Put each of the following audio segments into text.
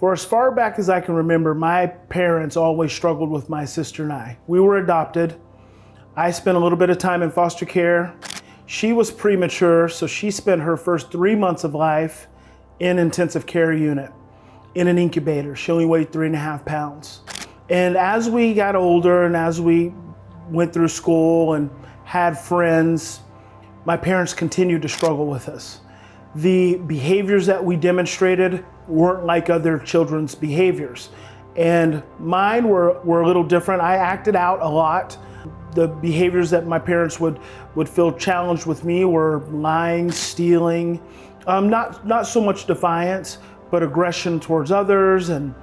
For as far back as I can remember, my parents always struggled with my sister and I. We were adopted. I spent a little bit of time in foster care. She was premature, so she spent her first 3 months of life in intensive care unit, in an incubator. She only weighed 3.5 pounds. And as we got older and as we went through school and had friends, my parents continued to struggle with us. The behaviors that we demonstrated weren't like other children's behaviors. And mine were a little different. I acted out a lot. The behaviors that my parents would feel challenged with me were lying, stealing, not so much defiance, but aggression towards others and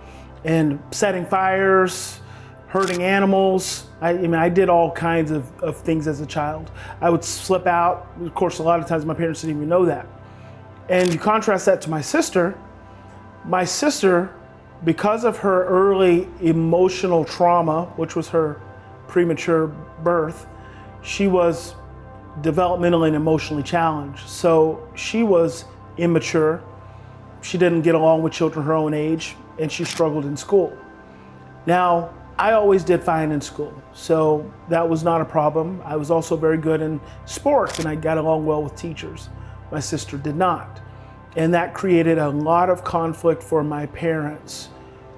setting fires, hurting animals. I did all kinds of things as a child. I would slip out. Of course, a lot of times my parents didn't even know that. And you contrast that to my sister, because of her early emotional trauma, which was her premature birth, she was developmentally and emotionally challenged. So she was immature. She didn't get along with children her own age, and she struggled in school. Now, I always did fine in school, so that was not a problem. I was also very good in sports, and I got along well with teachers. My sister did not. And that created a lot of conflict for my parents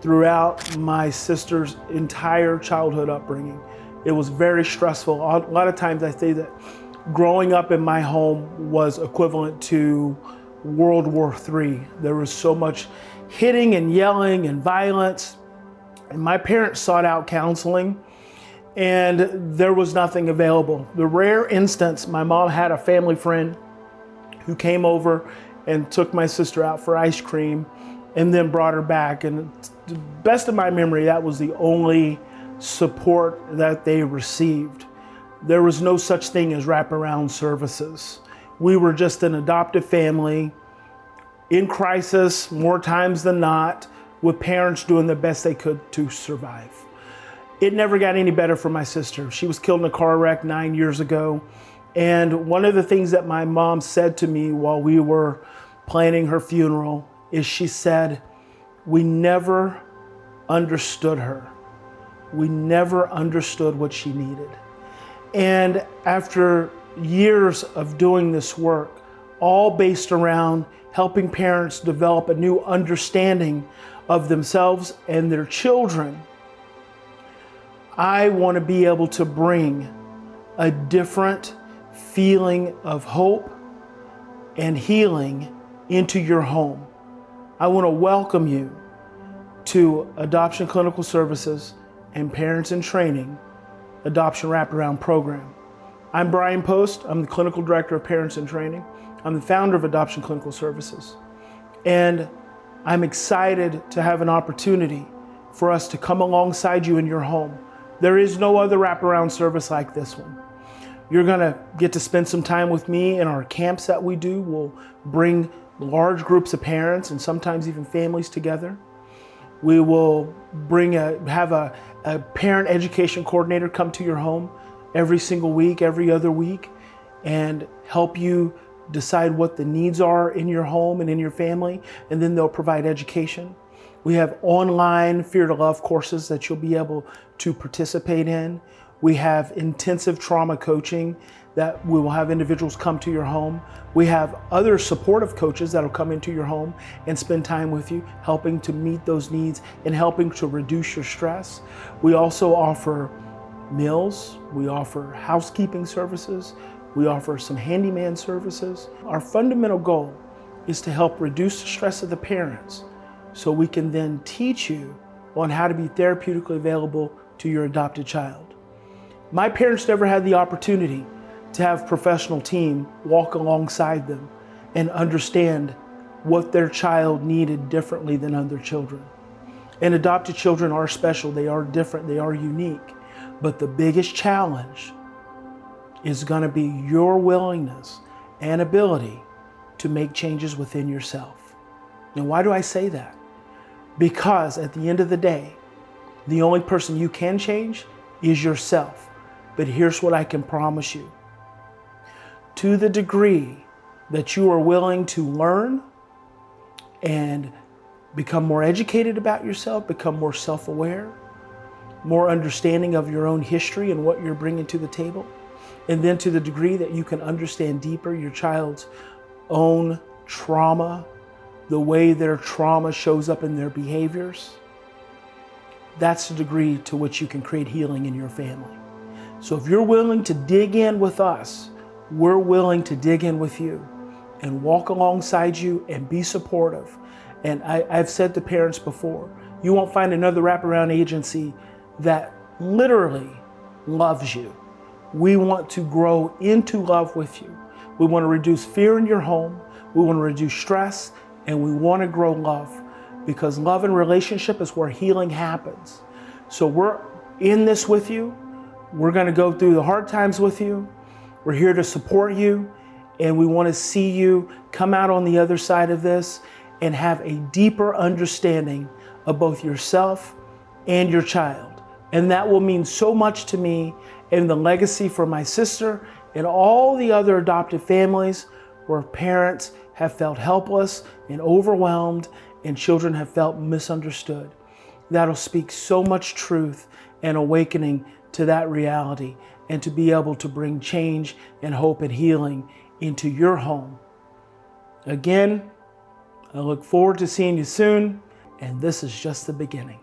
throughout my sister's entire childhood upbringing. It was very stressful. A lot of times I say that growing up in my home was equivalent to World War III. There was so much hitting and yelling and violence. And my parents sought out counseling, and there was nothing available. The rare instance, my mom had a family friend who came over and took my sister out for ice cream and then brought her back. And to the best of my memory, that was the only support that they received. There was no such thing as wraparound services. We were just an adoptive family in crisis more times than not, with parents doing the best they could to survive. It never got any better for my sister. She was killed in a car wreck 9 years ago. And one of the things that my mom said to me while we were planning her funeral is she said, "We never understood her. We never understood what she needed." And after years of doing this work, all based around helping parents develop a new understanding of themselves and their children, I want to be able to bring a different feeling of hope and healing into your home. I want to welcome you to Adoption Clinical Services and Parents in Training Adoption Wraparound Program. I'm Bryan Post. I'm the Clinical Director of Parents in Training. I'm the founder of Adoption Clinical Services. And I'm excited to have an opportunity for us to come alongside you in your home. There is no other wraparound service like this one. You're gonna get to spend some time with me in our camps that we do. We'll bring large groups of parents and sometimes even families together. We will have a parent education coordinator come to your home every single week, every other week, and help you decide what the needs are in your home and in your family, and then they'll provide education. We have online Fear to Love courses that you'll be able to participate in. We have intensive trauma coaching that we will have individuals come to your home. We have other supportive coaches that'll come into your home and spend time with you, helping to meet those needs and helping to reduce your stress. We also offer meals. We offer housekeeping services. We offer some handyman services. Our fundamental goal is to help reduce the stress of the parents so we can then teach you on how to be therapeutically available to your adopted child. My parents never had the opportunity to have a professional team walk alongside them and understand what their child needed differently than other children. And adopted children are special, they are different, they are unique. But the biggest challenge is gonna be your willingness and ability to make changes within yourself. Now, why do I say that? Because at the end of the day, the only person you can change is yourself. But here's what I can promise you. To the degree that you are willing to learn and become more educated about yourself, become more self-aware, more understanding of your own history and what you're bringing to the table. And then to the degree that you can understand deeper your child's own trauma, the way their trauma shows up in their behaviors, that's the degree to which you can create healing in your family. So if you're willing to dig in with us, we're willing to dig in with you and walk alongside you and be supportive. And I've said to parents before, you won't find another wraparound agency that literally loves you. We want to grow into love with you. We want to reduce fear in your home. We want to reduce stress, and we want to grow love, because love and relationship is where healing happens. So we're in this with you. We're going to go through the hard times with you. We're here to support you, and we want to see you come out on the other side of this and have a deeper understanding of both yourself and your child. And that will mean so much to me and the legacy for my sister and all the other adoptive families where parents have felt helpless and overwhelmed and children have felt misunderstood. That'll speak so much truth and awakening to that reality, and to be able to bring change and hope and healing into your home. Again, I look forward to seeing you soon, and this is just the beginning.